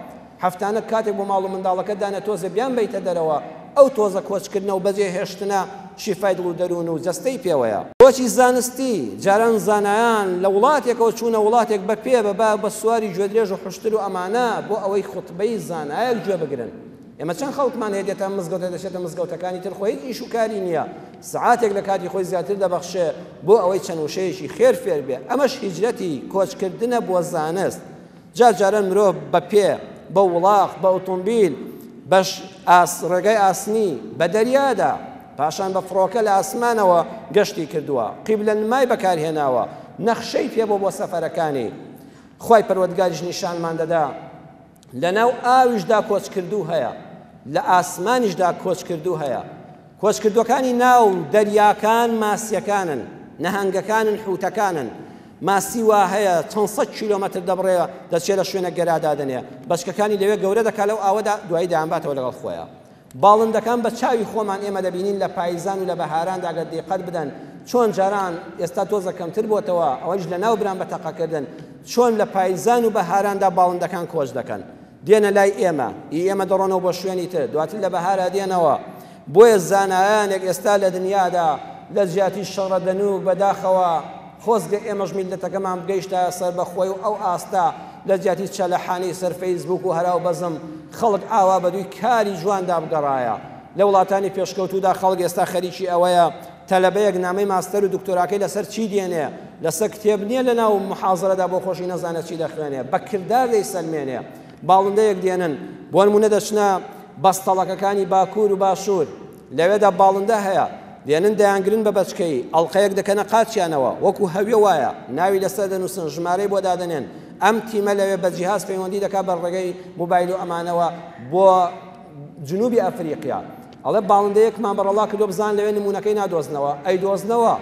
هەفتانە کاتێک بۆ ماڵ و منداڵەکە دانە تۆزە بیان بیتە دەرەوە ئەو تۆزە کۆچکردنە و بەجێ هێشتنە شیفای دڵ و دەروون و جەستەی پێوەیە بۆچی زانستی جاران زانایان لە وڵاتێکەوە چوونە وڵاتێک بە پێ بە سواری گوێدرێژ و حشتر و ئەمانە بۆ ئەوەی خوتبەی زانایەک گوێ بگرن ئێمە چەند خەڵکمان هەیە دێتە مزگەوتە دەچێتە مزگەوتەکانی تر خۆی ئیش و کاری نییە سعاتێک لە کاتی خۆی زیاتر دەبەخشێ بۆ ئەوەی چەند وشەیەکی خێر فێر بێ ئەمەش هیجرەتی کۆچکردنە بۆ زانست جاران مرۆڤ بە پێ بە وڵاق بە ئۆتۆمبیل بەش ڕێگای ئاسنی بە دەریادا پاشان بە فڕۆکە لە ئاسمانەوە گەشتی کردووە قیبلە نمای بەکارهێناوە نەخشەی پێ بۆ سەفەرەکانی خوای پەروەردگاریش نیشانمان دەدا لە ناو ئاویشدا کۆچکردو هەیە لە ئاسمانیشدا کۆچکردو هەیە کۆچکردوەکانی ناو دەریاکان ماسیەکانن نەهەنگەکانن حوتەکانن ماسی وا هەیە چەند سەد کیلۆمەتر دەبڕێ دەچێت لە شوێنە گەرادادنێ بەشکەکانی لەوێ گەورە دەکات لەو ئاوەدا دوایی دەیانباتەوە لەگەڵ خۆیان باڵندەکان بە چاوی خۆمان ئێمە دەبینین لە پاییزان و لە بەهاراندا ئەگەر دقت بدەن چۆن جاران ئێستا تۆزە کەمتر بۆتەوە ئەوەش لە ناو بران بە تەقەکردن چۆن لە پاییزان و بەهاراندا باڵندەکان کۆچ دەکەن دێنە لای ئێمە دەڕۆنەوە بۆ شوێنی تر دواتر لە بەهارە دێنەوە بۆیە زانایانێک ئێستا لە دنیادا لە جیاتی شەڕە دەنوو بەداخەوە خۆزگە ئێمەش میلەتەکەمان بگەیشتە سەر بەخۆی و ئەو ئاستا لە جیاتی چەلەحانەی سەر فەیسبوک و هەراو بەزم خەڵک ئاوا بەدووی کاری جواندا بگەڕایە لە وڵاتانی پێشکەوتوودا خەڵک ئێستا خەریکی ئەوەیە تەلەبەیەک نامەی ماستەر و دکتۆراکەی لەسەر چی دێنێ لەسەر کتێب نییە لە ناو محاضرەدا بۆ خۆشی نەزانێت چی دەخوێنێ بە کردار دەیسەلمێنێ باڵندەیەک دێنن بۆ نمونە دەچنە بەستەڵەکەکانی باکوور و باشوور لەوێدا باڵندە هەیە دێنن دەیانگرن بە بەچکەی ئەڵقەیەک دەکەنە قاچیانەوە وەکو هەوێ وایە ناوی لەسەر دەنووسن ژمارەی بۆ دادەنێن ئەم تیمە لەوێ بە جیهاز پەیوەندی دەکات بە ڕێگەی موبایل و ئەمانەوە بۆ جنوبی ئەفریقیا ئەڵێ باڵندەیەکمان بەڕەڵا کردو بزان لەوێ نمونونەکەی نادۆزنەوە ئەی دۆزنەوە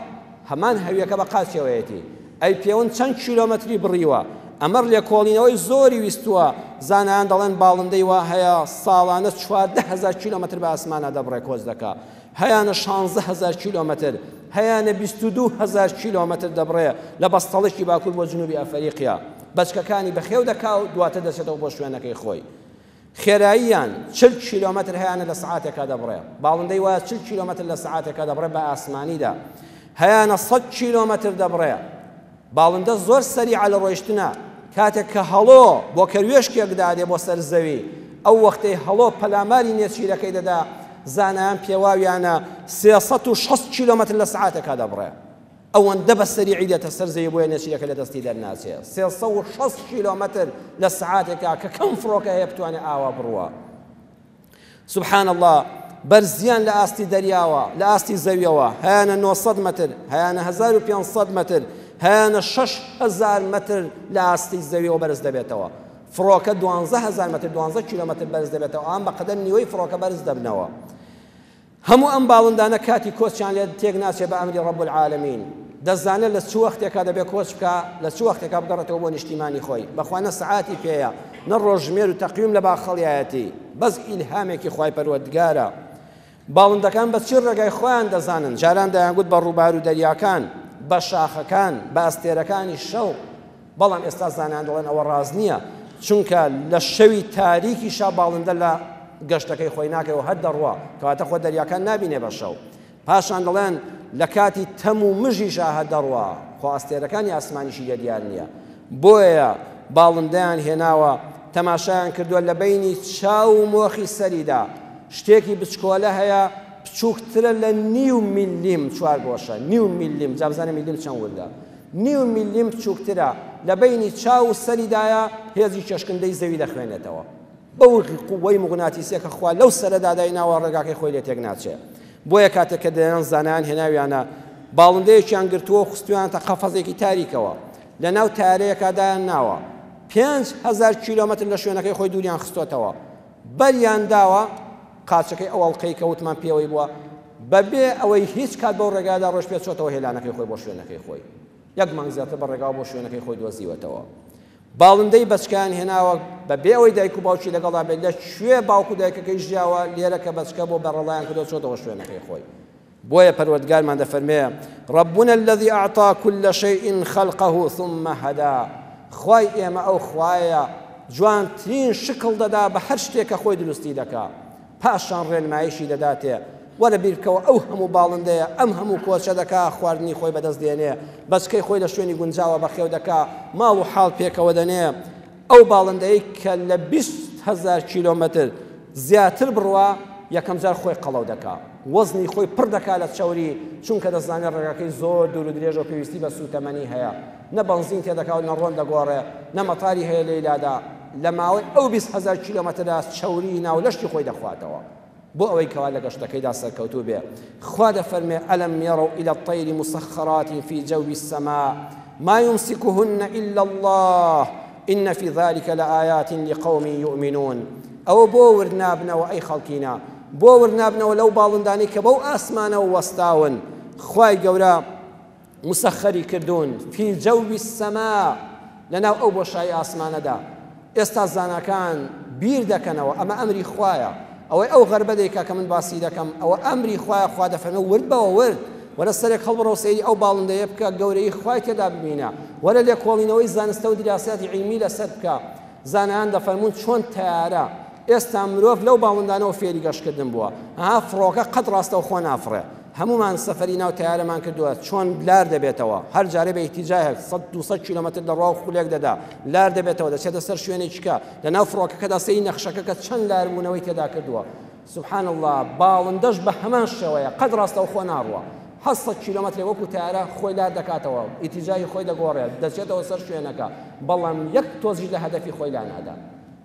هەمان هەویەکە بە قاچیەوەیەتی ئەی پێوەن چەند کیلۆمەتری بڕیوە ئەمەر لێکۆڵینەوەی زۆری ویستووە زانایان دەڵێن باڵندەی وا هەیە ساڵانە 14,000 کیلۆمەتر بە ئاسمانە دەبڕێ کۆچ دەکات هەیانە 16,000 کیلۆمەتر هەیانە 22,000 کیلۆمەتر دەبڕێ لە بەستەڵێکی باکوور بۆ جنوبی ئەفریقیا بەچکەکانی بەخێو دەکا و دواتە دەچێتەوە بۆ شوێنەکەی خۆی خێراییان 40 کیلۆمەتر هەیانە لە سەعاتێکا دەبڕێ باڵندەی وایە 40 کیلۆمەتر لە سەعاتێکا دەبڕێ بە ئاسمانیدا هەیانە 100 کیلۆمەتر دەبڕێ باڵندە زۆر سەریع لە ڕۆیشتنە کاتێک کە هەڵۆ بۆ کەروێشکێک دادێ بۆ سەر زەوی ئەو وەختەی هەڵۆ پەلاماری نێچیرەکەی دەدا زانایان پێواویانە 360 کیلۆمەتر لە سەعاتێکا دەبڕێ ئەوەندە بە سەریعی دێتە سەر زەوی بۆیە نێچیرەکە لە دەستی دەرناچێت 360 کیلۆمەتر لە سەعاتێکا کە کەم فڕۆکە هەیە بتوانێت ئاوا بڕوە سبحان الله بەرزیان لە ئاستی دەریاوە لە ئاستی زەویەوە هەیانە 900 متر هەیانە 1500 متر هەیانە 6,000 متر لە ئاستی زەویەوە بەرز دەبێتەوە فڕۆکە 12,000 متر 12 کیلۆمەتر بەرز دەبێتەوە ئەم بەقەدەر نیوەی فڕۆکە بەرز دەبنەوە هەموو ئەم باڵندانە کاتی کۆچیان لێ تێک ناچێت بە ئەمری ڕەب العالەمین دەزانێت لە چ وەختێکا دەبێت کۆچ بکە لە چ وەختێکا بگەڕێتەوە بۆ نیشتیمانی خۆی بەخوا سەعاتی پێیە نە ڕۆژمێر و تەقویم لە باخەڵیایەتی بەس ئیلهامێکی خوای پەروەردگارە باڵندەکان بە چی ڕێگای خۆیان دەزانن جاران دەیانگوت بە ڕووبار و دەریاکان بە شاخەکان بە ئەستێرەکانی شەو بەڵام ئێستا زانیان دەڵێن ئەوە ڕاز نییە چونکە لە شەوی تاریکی شا باڵندە لە گەشتەکەی خۆی ناکەوە هەر دەڕوا کەواتە خۆ دەریاکان نابینێ بە شەو پاشان دەڵێن لە کاتی تەم و مژیشا هەر دەڕوا خۆ خۆ ئەستێرەکانی ئاسمانیشی لێ دیار نییە بۆیە باڵندەیان هێناوە تەماشایان کردووە لە بینی چاو و مۆخی سەریدا شتێکی بچکۆلە هەیە بچووکترە لە نیو میلیم چوار گۆشە نیو میلیم جابزانە میلیم چەند وردە نیو میلیم بچووکترە لە بینی چاو و سەریدایە هێزی چێشکندەی زەوی دەخوێنێتەوە بەو قووەی موغناتیسیەکە خوا لەو سەرەدا دایناوە ڕێگاکەی خۆی لێ تێک ناچێت بۆیە کاتێک کە دەیان زانایان هێناویانە باڵندەیەکیان گرتووە و خستویانتە قەفەزێکی تاریکەوە لە ناو تارەیەکە دایان ناوە 5,000 کیلۆمەتر لە شوێنەکەی خۆی دووریان خستۆتەوە بەریان داوە قاچەکەی ئەوڵقەی کەوتمان پێوەی بووە بەبێ ئەوەی هیچ کات بەو ڕێگادا ڕۆژ پێ چۆتەوە هێلانەکەی خۆی بۆ شوێنەکەی خۆی یەک مانگ زیاتر بە ڕێگاوە بۆ شوێنەکەی خۆی دۆزیوەتەوە باڵندەی بەچکیان هێناوە بەبێ ئەوەی دایک و باوکی لەگەڵا بێت لە کوێ باوک و دایکەکەی ژیاوە لێرە کە بەچکە بۆ بەڕەڵایان کردو چۆتەوە شوێنەکەی خۆی بۆیە پەروەردگارمان دەفەرمێ ربنا الذي أعطى كل شيء خلقه ثم هدى خوای ئێمە ئەو خوایە جوانترین شکڵ دەدا بە هەر شتێکە خۆی دروستی دەکا پاشان ڕێنمایشی دەداتێ وەرە بیرکەوە ئەو هەموو باڵندەیە ئەم هەموو کۆچە دەکا خواردنی خۆی بەدەست دێنێ بەچکەی خۆی لە شوێنی گونجاوە بەخێو دەکا ماڵ و حاڵ پێکەوە دەنێ ئەو باڵندەی کە لە 20,000 کیلۆمەتر زیاتر بڕوا یەکەم جار خۆی قەڵەو دەکا وەزنی خۆی پڕ دەکا لە چاوری چونکە دەزانێت ڕێگاکەی زۆر دوور و درێژە و پێویستی بە سوتەمەنی هەیە نە بەنزین تێدەکا و نە ڕۆن دەگۆڕێ نە مەتاری هەیە لەیلادا لە ماوەی ئەو 20,000 کیلۆمەتردا چاوری ناو لەشتی خۆی دەخواتەوە بۆ ئەوەی کەوا لە گەشتەکەیدا سەرکەوتوو بێ خوا دەفەرمێ ئەلەم یەڕوا إلى الطير مسخرات في جو السماء ما يمسكهن إلا الله إن في ذلك لآيات لقوم يؤمنون ئەوە بۆ ورنابنەوە ئەی خەڵکینە بۆ ورنابنەوە لەو باڵندانەی کە بەو ئاسمانەوە وەستاون خوای گەورە مسەخەری کردوون في جو السماء لەناو ئەو بۆشایی ئاسمانەدا ئێستا زانەکان بیر دەکەنەوە ئەمە ئەمری خوایە ئەوەی ئەو غەربە دەیکا کە من باسی دەکەم ئەوە ئەمری خوایە خوا دەفەرمێ ورد بەوە ورد وەرە سەرێک هەڵبڕۆ سەیری ئەو باڵندەیە بکە گەورەی خوای تێدا ببینە وەرە لێکۆڵینەوەی زانستە و دراساتی عیلمی لەسەر بکە زانایان دەفەرمون چۆن تەیارە ئێستا مرۆڤ لەو باڵندانەوە فێری گەشتکردن بووە ئەها فڕۆکە قەت ڕاستە و خۆ نافڕێ هەمومان سەفەری ناو تەیارەمان کردووە چۆن لار دەبێتەوە هەر جارێ بە ئیتیجاهێک 100-200 کیلۆمەتر لە ڕاو خولێک دەدا لار دەبێتەوە دەچێتە سەر شوێنێکیکە لە ناو فڕۆکەکەدا سەی نەخشەکە کە چەند لاربوونەوەی تێدا کردووە سبحان الله باڵندەش بە هەمان شێوەیە قەت ڕاستە و خۆ ناڕوە 600 کیلۆمەتر وەکو تیارە خۆی لار دەکاتەوە ئیتیجای خۆی دەگۆڕێت دەچێتەوە سەر شوێنەکە بەڵام یەک تۆزی لە هەدەفی خۆی لا نادا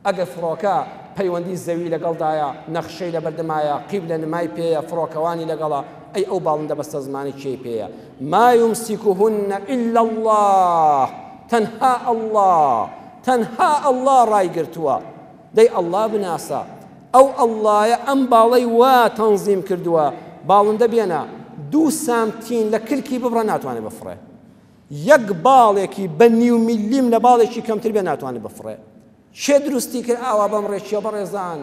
ئەگەر فڕۆکە پەیوەندی زەوی لەگەڵدایە نەخشەی لە بەردەمایە قیب لە نمای پێیە فڕۆکەوانی لەگەڵە ئەی ئەو باڵندە بەستە زمانی چی پێیە ما يمسكهن إلا الله تەنها الله ڕایگرتووە دەی الله بناسە ئەو ئەڵڵایە ئەم باڵەی وا تەنزیم کردووە باڵندە بێنە 2 سامتین لە کلکی ببڕە ناتوانێت بفڕێ یەک باڵێکی بە نیو میلیم لە باڵێکی کەمتر بێ ناتوانێت بفڕێ چێ دروستی کرد ئاوا بەم ڕێکیە بەڕێزان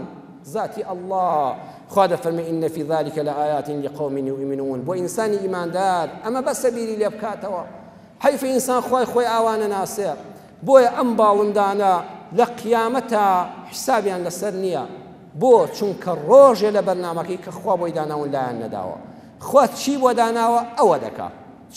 ذاتی الله خوا دەفەرمێ إن في ذلك لآيات لقوم يؤمنون بۆ ئینسانی ئیماندار ئەمە بە سەبیری لێ بکاتەوە حەیفە ئینسان خۆی ئاوانە ناسێ بۆیە ئەم باڵندانە لە قیامەتە حسابیان لەسەر نییە بۆ چونکە ڕۆژێ لە بەرنامەکەی کە خوا بۆی داناون لایەن نەداوە خوا چی بۆ داناوە ئەوە دەکا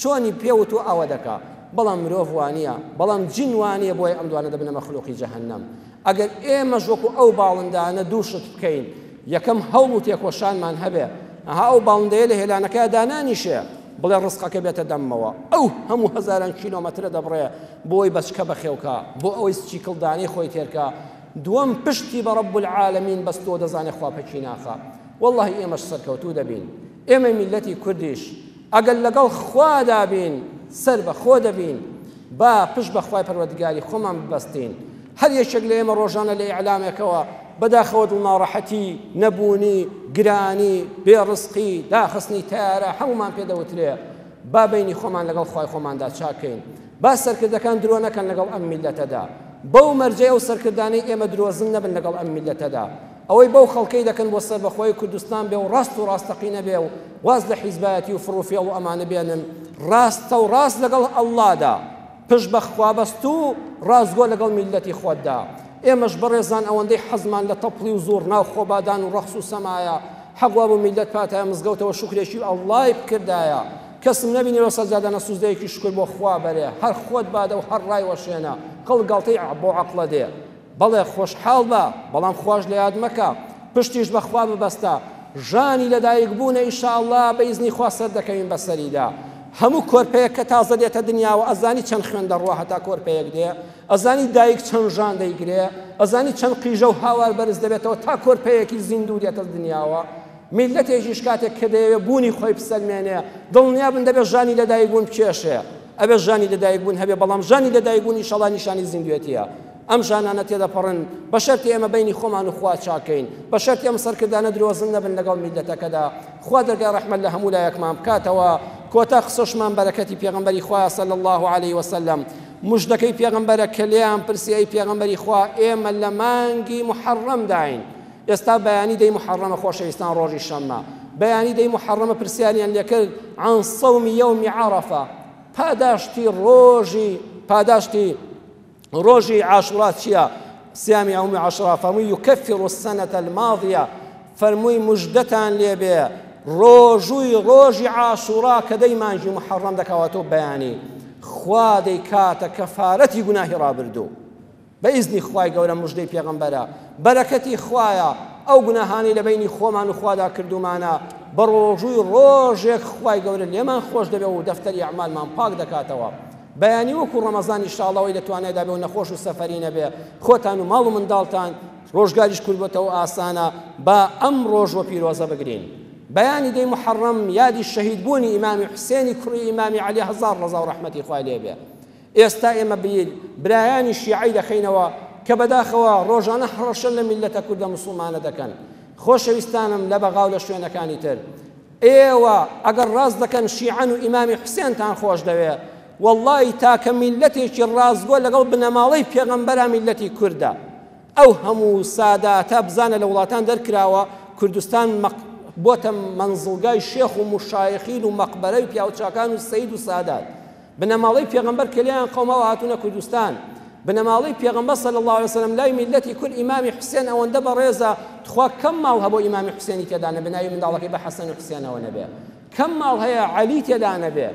چۆنی پێوت و ئەوە دەکا بەڵام مرۆڤ وانییە بەڵام جین وانییە بۆی ئەم دوانە دەبنە مەخلوقی جەهەنەم ئەگەر ئێمەش وەکو ئەو باڵندانە دووشت بکەین یەکەم هەوڵ و تێکۆشانمان هەبێ ئەها ئەو باڵندەیە لە هێلانەکە دانانیشێ بڵێ ڕزقەکە بێتە دەمەوە ئەو هەموو هەزاران کیلۆمەترە دەبڕێ بۆی بەچکە بەخێوکە بۆ ئەوەی چیکڵدانی خۆی تێرکە دووەم پشتی بە ڕەب العالەمین بەس تۆ دەزانێ خوا پەکی ناخە وەڵڵاهی ئێمەش سەرکەوتوو دەبین ئێمە میلەتی کوردیش ئەگەر لەگەڵ خوادا بین سەر بە خۆ دەبین با پشت بە خوای پەروەردگاری خۆمان ببەستین هەر یەکێک لە ئێمە ڕۆژانە لە ئیعلامێکەوە بەداخەوە دڵناڕەحەتی نەبوونی گرانی بێڕزقی داخستنی تیارە هەمومان پێدەوترێ با بینی خۆمان لەگەڵ خوای خۆماندا چاکەین با سەرکردەکان درۆ نەکەن لەگەڵ ئەم میلەتەدا بەو مەرجەی ئەو سەرکردانەی ئێمە درۆزن نەبن لەگەڵ ئەم میلەتەدا ئەوەی بەو خەڵکەی دەکەن بۆ سەر بەخۆی کوردستان بێ و ڕاست و ڕاستەقینە بێ و واز لە حیزبایەتی و فڕوفێڵ و ئەمانە بێنن ڕاستە و ڕاست لەگەڵ ئەڵڵادا پشت بە خوابەست و ڕازگۆ لەگەڵ میلەتی خۆتدا ئێمەش بەڕێزان ئەوەندەی حەزمان لە تەپڵی و زۆر ناو خۆبادان و ڕەخس و سەمایە حەقوا بۆ میلەت پاتایە مزگەوتەوە شوکرێکی ئەڵڵای بکردایە کەسم نەبینیەوە سەجادە نەسوزدەیەکی شکر بۆ خوا بەرێ هەر خۆت بادە و هەر ڕای وەشێنە قڵ گەڵتەی بۆ عەقڵە دێ بەڵێ خۆشحاڵ بە بەڵام خواش لە یاد مەکە پشتیش بەخوا ببەستە ژانی لەدایک بوونە ئینشاءالله بە ئیزنی خوا سەر دەکەوین بەسەریدا هەموو کۆرپەیەک کە تازە دێتە دنیاوە ئەزانی چەند خوێن دەڕوا هەتا کۆرپەیەک دێ ئەزانی دایک چەند ژان دەیگرێ ئەزانی چەند قیژە و هاوار بەرز دەبێتەوە تا کۆرپەیەکی زیندوو دێتە دنیاوە میلەتێکیش کاتێک کە دەیەوێ بوونی خۆی بسەلمێنێ دڵنیا بن دەبێت ژانی لەدایک بوون بکێشێ ئەبێ ژانی لەدایک بوون هەبێ بەڵام ژانی لەدایک بوون ئینشەڵڵا نیشانی زیندوێتیە ئەم ژانانە تێدەپەڕن بە شەرتی ئێمە بینی خۆمان و خوا چاکەین بە شەرتی ئەم سەرکردانە درۆزن نەبن لەگەڵ میلەتەکەدا خوا دەرگای ڕەحمەت لە هەموو لایەکمان بکاتەوە کۆتا قسەشمان بەرەکەتی پێغەمبەری خوا صلی الله علیه وسلم مژدەکەی پێغەمبەرە کە لێیان پرسی ئەی پێغەمبەری خوا ئێمە لە مانگی محەڕەم داین ئێستا بەیانی دەی محەڕەمە خۆشەویستان ڕۆژی شەممە بەیانی دەی محەڕەمە پرسیاریان لێکرد عن صومی یومی عەرەفە پاداشتی ڕۆژی عاشورا چییە سیامی یومی عاشورا فەرمووی یوکەفر السەنەة الماضیە فەرمووی مژدەتان لێبێ ڕۆژی عاشورا کە دەی مانگی محەڕەم دەکەواتەوە بەیانی خوا دەیکاتە کەفارەتی گوناهی ڕابردوو بە ئیزنی خوای گەورە مژدەی پێغەمبەرە بەرەکەتی خوایە ئەو گوناهانی لە بینی خۆمان و خوادا کردومانە بە ڕۆژێک خوای گەورە لێمان خۆش دەبێ و دەفتەری ئەعمالمان پاک دەکاتەوە بەیانی وەکو ڕەمەزان ئینشاءڵڵەوەی دەتوانێت دابێ و نەخۆش و سەفەری نەبێ خۆتان و ماڵ و منداڵتان ڕۆژگاریش کوربێتەوە ئاسانە بە ئەم ڕۆژوە پیرۆزە بگرین بەیانی دەی محەڕەم یادی شەهید بوونی ئیمامی حوسێنی کوڕی ئیمامی عەلی هەزار ڕەزا و ڕەحمەتی خوای لێبێ ئێستا ئێمە برایانی شیعەی دەخەینەوە کە بەداخەوە ڕۆژانە هەڕەشە لە میلەتە کوردە موسڵمانە دەکەن خۆشەویستانم لە بەغاو لە شوێنەکانی تر ئێوە ئەگەر ڕاست دەکەن شیعەن و ئیمامی حوسێنتان خۆش دەوێ والله تاکە میلەتێکی ڕازگۆ لەگەڵ بنەماڵەی پێغەمبەرە میلەتی کوردە ئەو هەموو ساداتە بزانە لە وڵاتان دەرکراوە کوردستان بۆتە منزڵگای شێخ و مشایخین و مەقبەرەی پیاوچاکان و سەید و سادات بنەماڵەی پێغەمبەر کە لێیان قەومەوە هاتوونە کوردستان بنەماڵەی پێغەمبەر صلی الله عليه وسلم لای میلەتی کورد ئیمامی حوسێن ئەوەندە بەڕێزە تخوا کەم ماڵ هەبوو ئیمامی حوسێنی تێدا نەبێ ناوی منداڵەکەی بە حەسەن و حوسێنەوە نەبێ کەم ماڵ هەیە عەلی تێدا نەبێ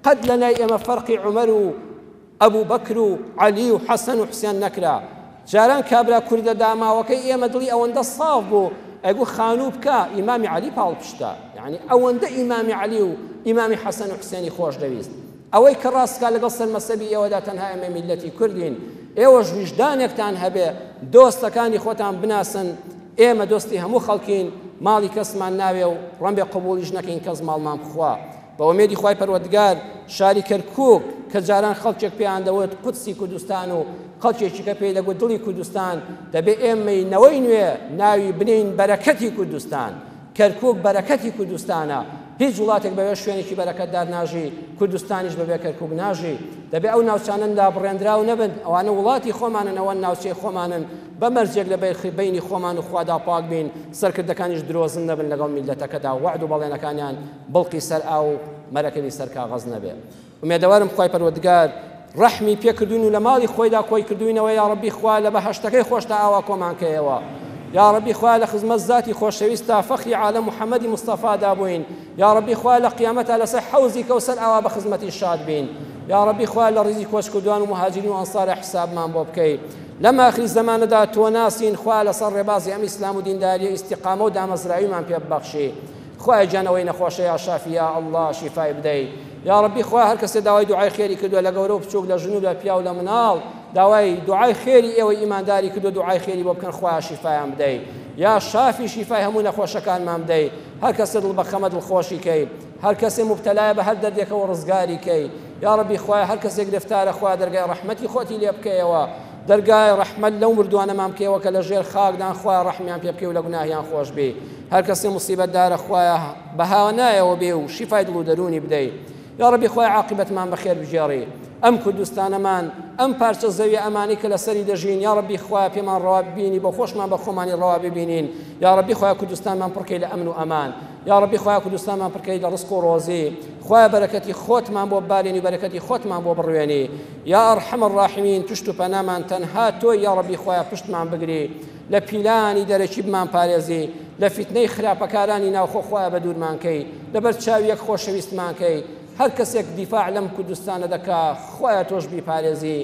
قد لەلای ئێمە فەرقی عومەر و ئەبوو بەکر و عەلی و حەسەن و حوسێن نەکرا جاران کابرا کوردە داماوەکەی ئێمە دڵی ئەوەندە ساڵ بوو ئەگو خانوو بکە ئیمامی عەلی پاڵ پشتە یعنی ئەوەندە ئیمامی عەلی و ئیمامی حەسەن و حوسێنی خۆش دەویست ئەوەی کە ڕاستکە لەگەڵ سەرمەسەبی ئێوەدا تەنها ئێمە میلەتی کوردین ئێوەش ویژدانێکتان هەبێ دۆستەکانی خۆتان بناسن ئێمە دۆستی هەموو خەڵکین ماڵی کەسمان ناوێ و ڕەنبێ قبوڵیش نەکەین کەس ماڵمان بخوا بە ئومێدی خوای پەروەردگار شاری کەرکووک کە جاران خەڵکێک پێیان دەوت قودسی کوردستان و خەڵکێکی کە پێی دەگوت دڵی کوردستان دەبێ ئێمەی نەوەی نوێ ناوی بنین بەرەکەتی کوردستان کەرکووک بەرەکەتی کوردستانە هیچ وڵاتێک بەوێ شوێنێکی بەرەکەتدار ناژی کوردستانیش بەبێ کەرکووک ناژی دەبێ ئەو ناوچانەندا بڕێنراو نەبن ئەوانە وڵاتی خۆمانن ئەوە ناوچەی خۆمانن بە مەرجێک لە بینی خۆمان و خوادا پاک بین سەرکردەکانیش درۆزن نەبن لەگەڵ میلەتەکەدا وعد و بەڵێنەکانیان بڵقی سەر ئاو مەرەکەبی سەر کاغەز نەبێ ئومێدەوارم خوای پەروەردگار ڕەحمی پێکردوین و لە ماڵی خۆیدا کۆی کردوینەوە یا ڕەبی خوا لە بەهەشتەکەی خۆشتا ئاوا کۆمانکەیەوە یا ربی خوا لە خزمەت ذاتی خۆشەویستە فەخری عالم محەممەدی مستەفا دابووین یا ربی خوا لە قیامەتە لەسەر حەوزی کەوسەر ئاوا بە خزمەتی شاد بین یا ربی خوا لە ڕیزی کۆچکردوان و مهاجرین و ئەنسار حسابمان بۆ بکەی لەم ئاخری زەمانەدا تۆ ناسین خوا لەسەر ڕێبازی ئەم ئیسلام و دینداریە ئیستیقامە و دامەزراویمان پێ ببەخشی خوای جانەوەی نەخۆشە یا شافی یا ئەڵڵا شیفای بدەی یا ربی خوا هەر کەسێ داوای دوعای خێری کردووە لە گەورە و بچووک لە ژن و لە پیا و لە مناڵ داوای دوعای خێری ئێوەی ئیمانداری کردو دوعای خێری بۆ بکەن خوا شیفایان بدەی یا شافی شیفای هەموو نەخۆشەکانمان بدەی هەر کەسێ دڵ بە خەمە دڵخۆشی کەی هەر کەسێ مبتەلایە بە هەر دەردێکەوە ڕزگاری کەی یا ربی خوای هەر کەسێک گرفتارە خوا دەرگای ڕەحمەتی خۆتی لێ بکەیەوە دەرگای ڕەحمەت لەو مردووانەمان بکەیەوە کە لە ژێر خاکدان خوا ڕەحمیان پێ بکەی و لە گوناهیان خۆش بێ هەر کەسێ موسیبەتدارە خوایە بەهاو نایەوە بێ و شیفای دڵ و دەرونی بدەی یا ربی خوای عاقبەتمان بەخێر بژێڕی ئەم کوردستانەمان ئەم پارچە زەوی ئەمانی کە لەسەری دەژین یا ربی خوای پێمان ڕەوا ببینی بۆ خۆشمان بە خۆمانی ڕەوا ببینین یا ربی خوای کوردستانمان پڕکەی لە ئەمن و ئەمان یا ربی خوای کوردستانمان پڕکەی لە ڕزق و ڕۆزی خوای بەرەکەتی خۆتمان بۆ ببارێنی بەرەکەتی خۆتمان بۆ بڕوێنی یا ئەرحەم الراحمین توشت و پەنامان تەنها تۆی یا ربی خوای پشتمان بگری لە پیلانی دەرەکی بمان پارێزی لە فیتنەی خراپەکارانی ناوخۆ خوای بە دوورمان کەی لەبەر چاویەک خۆشەویستمان کەی هەر کەسێک دیفاع لەم کوردستانە دەکا خۆیان تۆش بیپارێزی.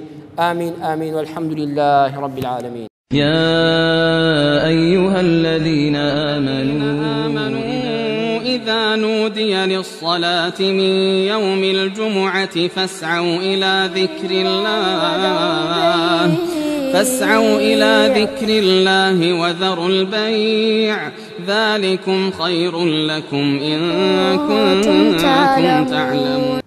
آمین آمین والحمد لله رب العالمين. يا أيها الذين آمنوا إذا نودي للصلاة من يوم الجمعة فاسعوا إلى ذكر الله وذروا البيع ذلكم خير لكم إن كنتم تعلمون.